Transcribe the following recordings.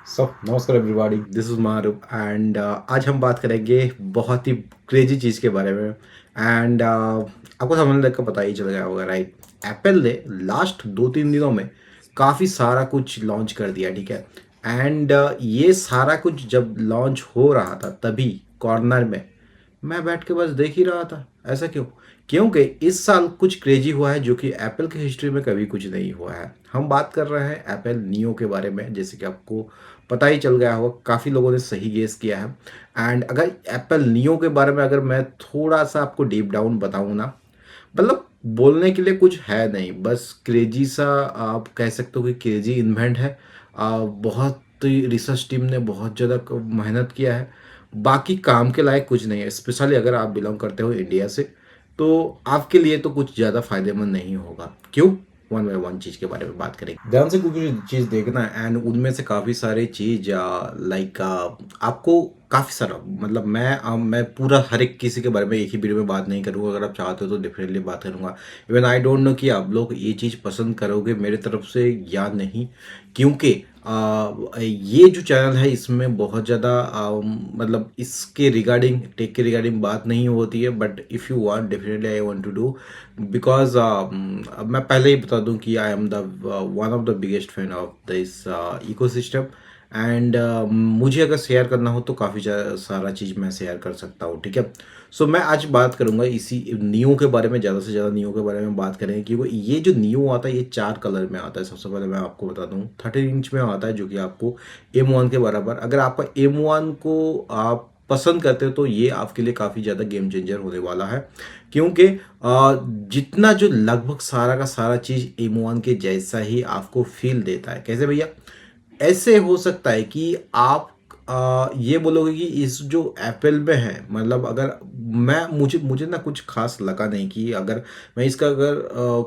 नमस्कार everybody, this is Maroof and आज हम बात करेंगे बहुत ही क्रेजी चीज़ के बारे में एंड आपको समझने लग का पता ही चल गया होगा, राइट। एप्पल ने लास्ट 2-3 दिनों में काफ़ी सारा कुछ लॉन्च कर दिया, ठीक है। एंड ये सारा कुछ जब लॉन्च हो रहा था तभी कॉर्नर में मैं बैठ के बस देख ही रहा था। ऐसा क्यों? क्योंकि इस साल कुछ क्रेजी हुआ है जो कि एप्पल की हिस्ट्री में कभी कुछ नहीं हुआ है। हम बात कर रहे हैं एप्पल नियो के बारे में, जैसे कि आपको पता ही चल गया होगा, काफ़ी लोगों ने सही गेस किया है। एंड अगर एप्पल नियो के बारे में अगर मैं थोड़ा सा आपको डीप डाउन बताऊँ ना, मतलब बोलने के लिए कुछ है नहीं, बस क्रेजी सा आप कह सकते हो कि क्रेजी इन्वेंट है। बहुत रिसर्च टीम ने बहुत ज़्यादा मेहनत किया है। बाकी काम के लायक कुछ नहीं है, स्पेशली अगर आप बिलोंग करते हो इंडिया से, तो आपके लिए तो कुछ ज़्यादा फायदेमंद नहीं होगा। क्यों? वन बाय वन चीज़ के बारे में बात करेंगे, ध्यान से कुछ चीज़ देखना है। एंड उनमें से काफ़ी सारे चीज़ लाइक आपको काफ़ी सारा, मतलब मैं पूरा हर एक किसी के बारे में एक ही वीडियो में बात नहीं करूँगा। अगर आप चाहते हो तो डेफिनेटली बात करूँगा। इवन आई डोंट नो कि आप लोग ये चीज़ पसंद करोगे मेरे तरफ से या नहीं, क्योंकि ये जो चैनल है इसमें बहुत ज़्यादा मतलब इसके रिगार्डिंग टेक के रिगार्डिंग बात नहीं होती है। But if you want, definitely I want to do, because मैं पहले ही बता दूं कि I am the one of the biggest fan of this ecosystem. And मुझे अगर शेयर करना हो तो काफ़ी सारा चीज़ मैं शेयर कर सकता हूँ, ठीक है। सो मैं आज बात करूँगा इसी नियो के बारे में, ज़्यादा से ज़्यादा नियो के बारे में बात करेंगे, क्योंकि ये जो नियो आता है ये 4 कलर में आता है। सबसे पहले मैं आपको बता दूँ 13 इंच में आता है, जो कि आपको M1 के बराबर। अगर आपका M1 को आप पसंद करते हो तो ये आपके लिए काफ़ी ज़्यादा गेम चेंजर होने वाला है, क्योंकि जितना जो लगभग सारा का सारा चीज़ M1 के जैसा ही आपको फील देता है। कैसे भैया? ऐसे हो सकता है कि आप ये बोलोगे कि इस जो एप्पल में है, मतलब अगर मैं मुझे मुझे ना कुछ खास लगा नहीं कि अगर मैं इसका अगर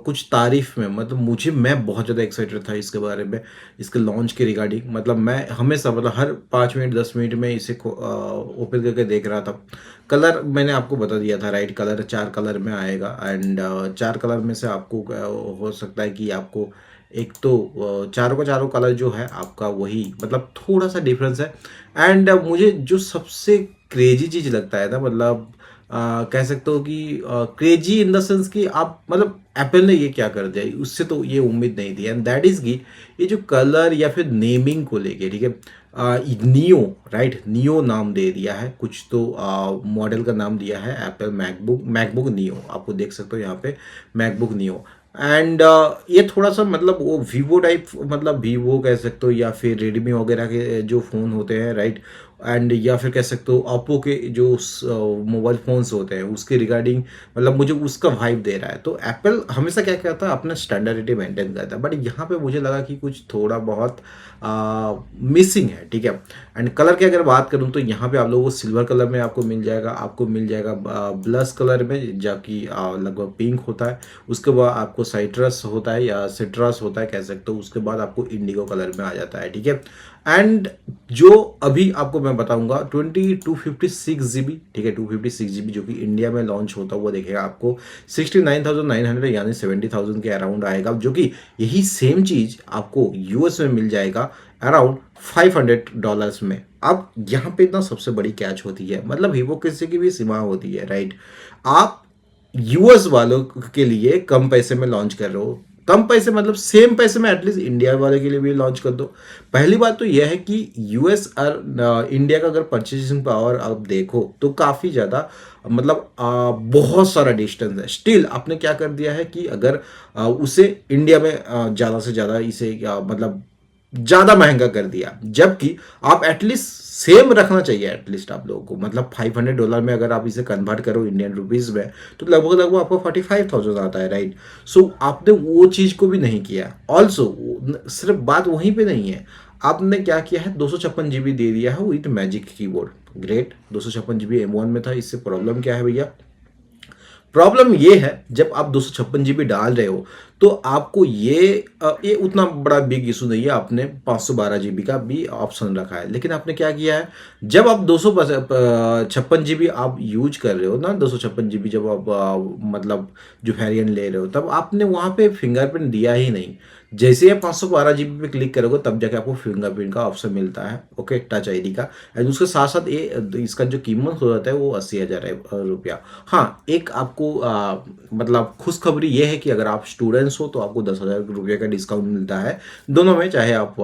कुछ तारीफ में, मतलब मैं बहुत ज़्यादा एक्साइटेड था इसके बारे में, इसके लॉन्च के रिगार्डिंग। मतलब मैं हमेशा, मतलब हर 5 मिनट 10 मिनट में इसे ओपन करके देख रहा था। कलर मैंने आपको बता दिया था, राइट। कलर 4 कलर में आएगा एंड 4 कलर में से आपको हो सकता है कि आपको एक तो चारों का चारों कलर जो है आपका वही, मतलब थोड़ा सा डिफरेंस है। एंड मुझे जो सबसे क्रेजी चीज़ लगता है ना, मतलब कह सकते हो कि क्रेजी इन द सेंस कि आप, मतलब एप्पल ने ये क्या कर दिया, उससे तो ये उम्मीद नहीं थी। एंड दैट इज़ कि ये जो कलर या फिर नेमिंग को लेके, ठीक है, नियो, राइट, नियो नाम दे दिया है। कुछ तो मॉडल का नाम दिया है एप्पल, मैकबुक नियो, आपको देख सकते हो यहाँ पे मैकबुक नियो। एंड ये थोड़ा सा, मतलब वो वीवो टाइप, मतलब वीवो कह सकते हो या फिर रेडमी वगैरह के जो फ़ोन होते हैं, राइट। एंड या फिर कह सकते हो ओप्पो के जो मोबाइल फ़ोन्स होते हैं उसके रिगार्डिंग, मतलब मुझे उसका वाइब दे रहा है। तो एप्पल हमेशा क्या करता है, अपना स्टैंडर्डिटी मेंटेन करता है। बट यहाँ पे मुझे लगा कि कुछ थोड़ा बहुत मिसिंग है, ठीक है। एंड कलर की अगर बात करूँ तो यहाँ पे आप लोगों को सिल्वर कलर में आपको मिल जाएगा, ब्लश कलर में, जो कि लगभग पिंक होता है। उसके बाद आपको साइट्रस होता है या सिट्रस होता है, कह सकते हो। उसके बाद आपको इंडिगो कलर में आ जाता है, ठीक है। एंड जो अभी आपको मैं बताऊंगा 256 GB, ठीक है, 256 GB जो कि इंडिया में लॉन्च होता हुआ देखेगा आपको 69,900 यानी 70,000 के अराउंड आएगा, जो कि यही सेम चीज आपको यूएस में मिल जाएगा अराउंड $500 में। अब यहाँ पे इतना सबसे बड़ी कैच होती है, मतलब वीवो किसी की भी सीमा होती है, राइट। आप यूएस वालों के लिए कम पैसे में लॉन्च कर रहे हो, कम पैसे मतलब सेम पैसे में एटलीस्ट इंडिया वाले के लिए भी लॉन्च कर दो। पहली बात तो यह है कि यूएस और इंडिया का अगर परचेसिंग पावर आप देखो तो काफ़ी ज़्यादा, मतलब बहुत सारा डिस्टेंस है। स्टिल आपने क्या कर दिया है कि अगर उसे इंडिया में ज़्यादा से ज़्यादा इसे मतलब ज़्यादा महंगा कर दिया, जबकि आप एटलीस्ट सेम रखना चाहिए एटलीस्ट आप लोगों को। मतलब $500 में अगर आप इसे कन्वर्ट करो इंडियन रुपीज़ में तो लगभग लगभग आपको 45,000 आता है, राइट। सो आपने वो चीज़ को भी नहीं किया। ऑल्सो सिर्फ बात वहीं पे नहीं है, आपने क्या किया है, 256 GB दे दिया है with magic keyboard. Great, 256 GB M1 में था। इससे प्रॉब्लम क्या है भैया? प्रॉब्लम ये है, जब आप 256 GB डाल रहे हो तो आपको ये उतना बड़ा बिग इशू नहीं है। आपने 512 GB का भी ऑप्शन रखा है, लेकिन आपने क्या किया है, जब आप 256 GB आप यूज कर रहे हो ना, 256 GB जब आप मतलब जो वेरिएंट ले रहे हो, तब आपने वहाँ पे फिंगरप्रिंट दिया ही नहीं। जैसे आप 512 GB पे क्लिक करोगे तब जाके आपको फिंगरप्रिंट का ऑप्शन मिलता है, ओके, टच आईडी का। एंड उसके साथ साथ ये इसका जो कीमत हो जाता है वो 80,000 रुपया। हाँ, एक आपको मतलब खुशखबरी ये है कि अगर आप स्टूडेंट्स हो तो आपको 10,000 रुपये का डिस्काउंट मिलता है दोनों में, चाहे आप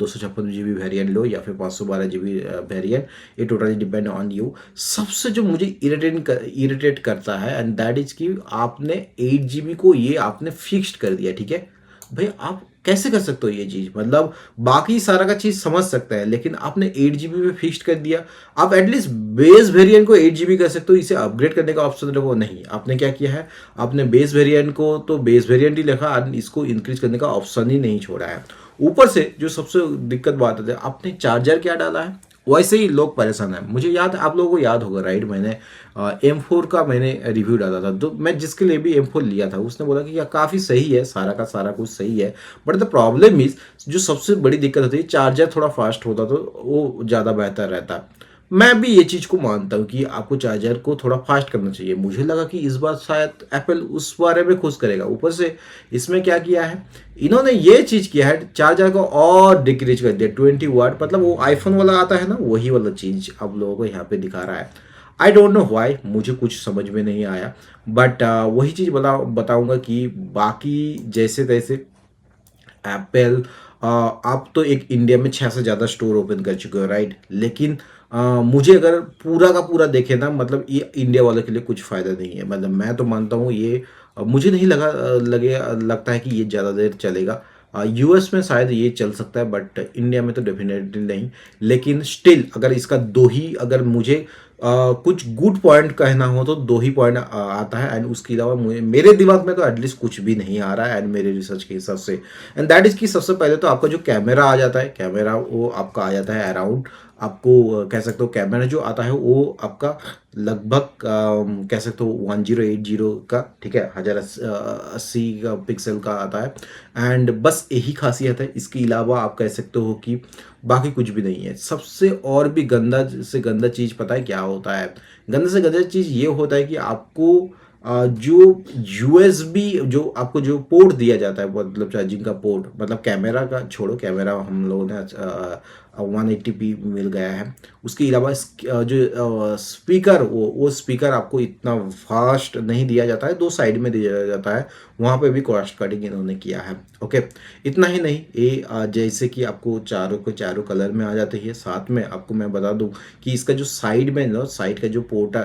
256 GB वेरिएंट लो या फिर 512 GB वेरिएंट, ये टोटली डिपेंड ऑन यू। सबसे जो मुझे इरिटेट करता है एंड दैट इज कि आपने 8 GB को ये आपने फिक्स्ड कर दिया, ठीक है भाई, आप कैसे कर सकते हो ये चीज, मतलब बाकी सारा का चीज समझ सकते हैं, लेकिन आपने 8 GB पे फिक्स्ड कर दिया। आप एटलीस्ट बेस वेरिएंट को 8 GB कर सकते हो, इसे अपग्रेड करने का ऑप्शन रखो, नहीं, आपने क्या किया है, आपने बेस वेरिएंट को तो बेस वेरिएंट ही लिखा, इसको इंक्रीज करने का ऑप्शन ही नहीं छोड़ा है। ऊपर से जो सबसे दिक्कत बात है, आपने चार्जर क्या डाला है, वैसे ही लोग परेशान है। मुझे याद, आप लोगों को याद होगा राइट, मैंने M4 का मैंने रिव्यू डाला था, तो मैं जिसके लिए भी M4 लिया था उसने बोला कि यार काफ़ी सही है, सारा का सारा कुछ सही है, बट द प्रॉब्लम इज जो सबसे बड़ी दिक्कत होती है, चार्जर थोड़ा फास्ट होता तो वो ज़्यादा बेहतर रहता। मैं भी ये चीज़ को मानता हूँ कि आपको चार्जर को थोड़ा फास्ट करना चाहिए। मुझे लगा कि इस बार शायद एप्पल उस बारे में खुश करेगा। ऊपर से इसमें क्या किया है, इन्होंने ये चीज़ किया है, चार्जर को और डिक्रीज कर दिया 20 वाट, मतलब वो आईफोन वाला आता है ना, वही वाला चीज़ आप लोगों को यहाँ पे दिखा रहा है। आई डोंट नो व्हाई, मुझे कुछ समझ में नहीं आया, बट वही चीज़ बताऊंगा कि बाकी जैसे तैसे एप्पल, आप तो एक इंडिया में 6 से ज़्यादा स्टोर ओपन कर चुके हो राइट, लेकिन मुझे अगर पूरा का पूरा देखे ना, मतलब ये इंडिया वालों के लिए कुछ फ़ायदा नहीं है। मतलब मैं तो मानता हूँ ये मुझे नहीं लगता है कि ये ज़्यादा देर चलेगा। यूएस में शायद ये चल सकता है, बट इंडिया में तो डेफिनेटली नहीं। लेकिन स्टिल अगर इसका दो ही, अगर मुझे कुछ गुड पॉइंट कहना हो तो दो ही पॉइंट आता है, एंड उसके अलावा मुझे मेरे दिमाग में तो एटलीस्ट कुछ भी नहीं आ रहा है, एंड मेरे रिसर्च के हिसाब से। एंड दैट इज कि सबसे पहले तो आपका जो कैमरा आ जाता है, कैमरा वो आपका आ जाता है अराउंड, आपको कह सकते हो कैमरा जो आता है वो आपका लगभग कह सकते हो 1080 का, ठीक है, 1080 का पिक्सल का आता है। एंड बस यही खासियत है, इसके अलावा आप कह सकते हो कि बाकी कुछ भी नहीं है। सबसे और भी गंदा से गंदा चीज़ पता है क्या होता है, गंदा से गंदा चीज़ ये होता है कि आपको जो यूएसबी जो आपको जो पोर्ट दिया जाता है, मतलब चार्जिंग का पोर्ट, मतलब कैमरा का छोड़ो, कैमरा हम लोगों ने 180p मिल गया है, उसके अलावा जो स्पीकर, वो स्पीकर आपको इतना फास्ट नहीं दिया जाता है, दो साइड में दिया जाता है, वहाँ पे भी कॉस्ट कटिंग इन्होंने किया है। ओके, इतना ही नहीं, ये जैसे कि आपको चारों कलर में आ जाते हैं। साथ में आपको मैं बता दूं कि इसका जो साइड में ना, साइड का जो पोर्ट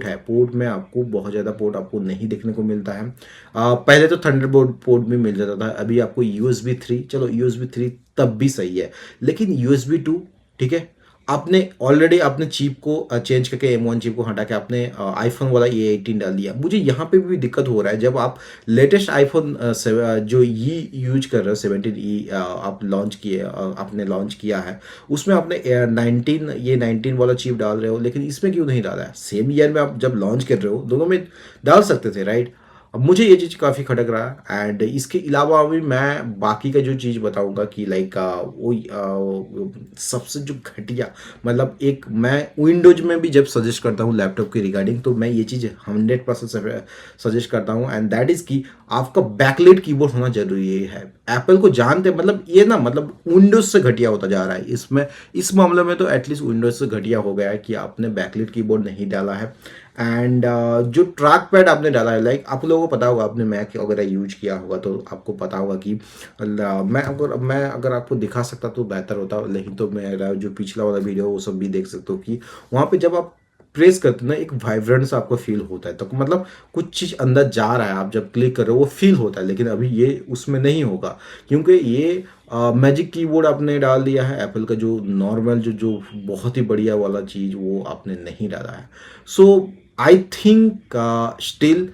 है, पोर्ट में आपको बहुत ज़्यादा पोर्ट आपको नहीं देखने को मिलता है। पहले तो थंडरबोल्ट पोर्ट भी मिल जाता था, अभी आपको USB 3, चलो USB 3 तब भी सही है, लेकिन USB 2, ठीक है, आपने ऑलरेडी अपने चिप को चेंज करके M1 चिप को हटा के आपने आईफोन वाला E18 डाल दिया। मुझे यहाँ पे भी दिक्कत हो रहा है, जब आप लेटेस्ट आईफोन जो ये यूज कर रहे हो 17E आप लॉन्च किए, आपने लॉन्च किया है, उसमें आपने 19 वाला चिप डाल रहे हो, लेकिन इसमें क्यों नहीं डाला है? सेम ईयर में आप जब लॉन्च कर रहे हो, दोनों में डाल सकते थे राइट। अब मुझे ये चीज़ काफ़ी खटक रहा है। एंड इसके अलावा भी मैं बाकी का जो चीज़ बताऊंगा कि लाइक वो सबसे जो घटिया, मतलब एक मैं विंडोज में भी जब सजेस्ट करता हूँ लैपटॉप के रिगार्डिंग, तो मैं ये चीज़ 100% सजेस्ट करता हूँ, एंड दैट इज़ कि आपका बैकलाइट कीबोर्ड होना जरूरी है। एप्पल को जानते, मतलब ये ना, मतलब विंडोज से घटिया होता जा रहा है इसमें, इस मामले में तो एटलीस्ट विंडोज से घटिया हो गया है कि आपने बैकलाइट कीबोर्ड नहीं डाला है। एंड जो ट्रैक पैड आपने डाला है, लाइक आप लोगों को पता होगा, आपने मैक वगैरह यूज किया होगा तो आपको पता होगा कि मैं अगर आपको दिखा सकता तो बेहतर होता, लेकिन तो मेरा जो पिछला वाला वीडियो वो सब भी देख सकते हो कि वहाँ पे जब आप प्रेस करते हो ना, एक वाइब्रेंट सा आपको फील होता है, तो मतलब कुछ चीज़ अंदर जा रहा है, आप जब क्लिक कर रहे हो वो फील होता है, लेकिन अभी ये उसमें नहीं होगा, क्योंकि ये मैजिक कीबोर्ड आपने डाल दिया है एप्पल का, जो नॉर्मल जो जो बहुत ही बढ़िया वाला चीज़ वो आपने नहीं डाला है। सो आई थिंक स्टिल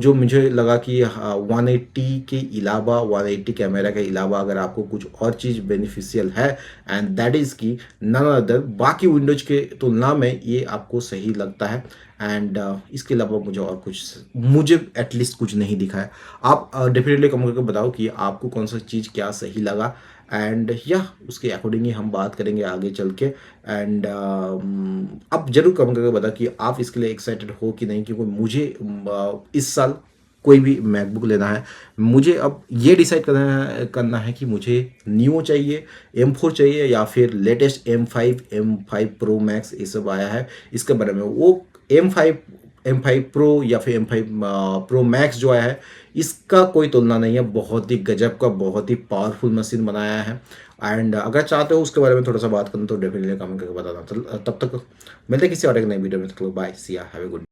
जो मुझे लगा कि 180 के अलावा 180 कैमरा के अलावा अगर आपको कुछ और चीज़ बेनिफिशियल है एंड दैट इज़ कि नन अदर बाकी विंडोज के तुलना में ये आपको सही लगता है एंड इसके अलावा मुझे और कुछ मुझे एटलीस्ट कुछ नहीं दिखा है। आप डेफिनेटली कमेंट करके बताओ कि आपको कौन सा चीज़ क्या सही लगा एंड या उसके अकॉर्डिंग ही हम बात करेंगे आगे चल के एंड आप जरूर कमेंट करके बताओ कि आप इसके लिए एक्साइटेड हो कि नहीं, क्योंकि मुझे इस साल कोई भी मैकबुक लेना है, मुझे अब ये डिसाइड करना है कि मुझे नियो चाहिए, M4 चाहिए या फिर लेटेस्ट M5 प्रो मैक्स ये सब आया है इसके बारे में। वो M5 प्रो या फिर M5 प्रो मैक्स जो आया है इसका कोई तुलना नहीं है, बहुत ही गजब का बहुत ही पावरफुल मशीन बनाया है एंड अगर चाहते हो उसके बारे में थोड़ा सा बात करना तो डेफिनेटली कमेंट करके बताना। तब तक मिलते हैं किसी और एक नई वीडियो में, तब तक बाय, सी या, हैव ए गुड।